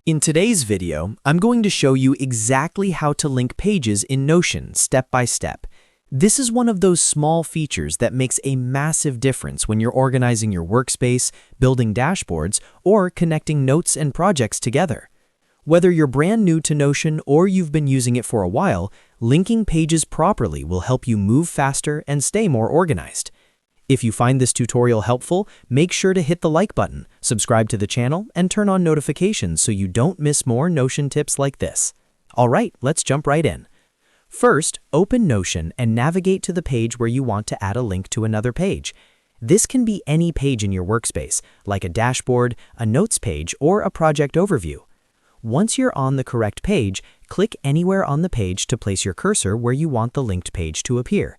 In today's video, I'm going to show you exactly how to link pages in Notion step by step. This is one of those small features that makes a massive difference when you're organizing your workspace, building dashboards, or connecting notes and projects together. Whether you're brand new to Notion or you've been using it for a while, linking pages properly will help you move faster and stay more organized. If you find this tutorial helpful, make sure to hit the like button, subscribe to the channel, and turn on notifications so you don't miss more Notion tips like this. All right, let's jump right in. First, open Notion and navigate to the page where you want to add a link to another page. This can be any page in your workspace, like a dashboard, a notes page, or a project overview. Once you're on the correct page, click anywhere on the page to place your cursor where you want the linked page to appear.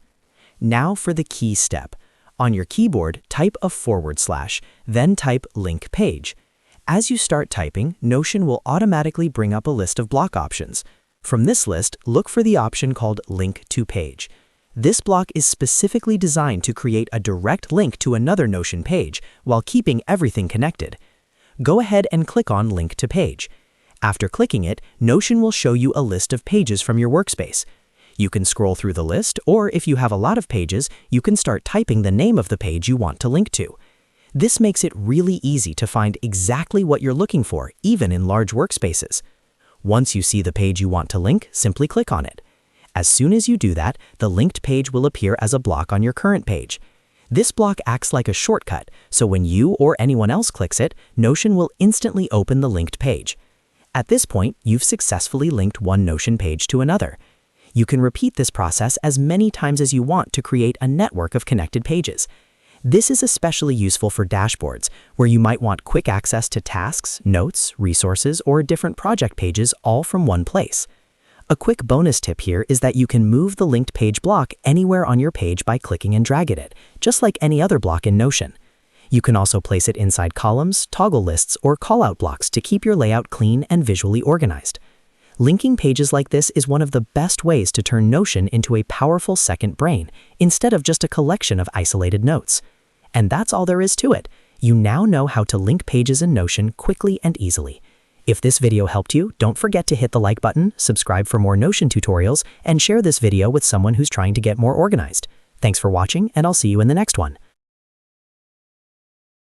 Now for the key step. On your keyboard, type a /, then type link page. As you start typing, Notion will automatically bring up a list of block options. From this list, look for the option called Link to Page. This block is specifically designed to create a direct link to another Notion page while keeping everything connected. Go ahead and click on Link to Page. After clicking it, Notion will show you a list of pages from your workspace. You can scroll through the list, or if you have a lot of pages, you can start typing the name of the page you want to link to. This makes it really easy to find exactly what you're looking for, even in large workspaces. Once you see the page you want to link, simply click on it. As soon as you do that, the linked page will appear as a block on your current page. This block acts like a shortcut, so when you or anyone else clicks it, Notion will instantly open the linked page. At this point, you've successfully linked one Notion page to another. You can repeat this process as many times as you want to create a network of connected pages. This is especially useful for dashboards, where you might want quick access to tasks, notes, resources, or different project pages all from one place. A quick bonus tip here is that you can move the linked page block anywhere on your page by clicking and dragging it, just like any other block in Notion. You can also place it inside columns, toggle lists, or callout blocks to keep your layout clean and visually organized. Linking pages like this is one of the best ways to turn Notion into a powerful second brain, instead of just a collection of isolated notes. And that's all there is to it. You now know how to link pages in Notion quickly and easily. If this video helped you, don't forget to hit the like button, subscribe for more Notion tutorials, and share this video with someone who's trying to get more organized. Thanks for watching, and I'll see you in the next one.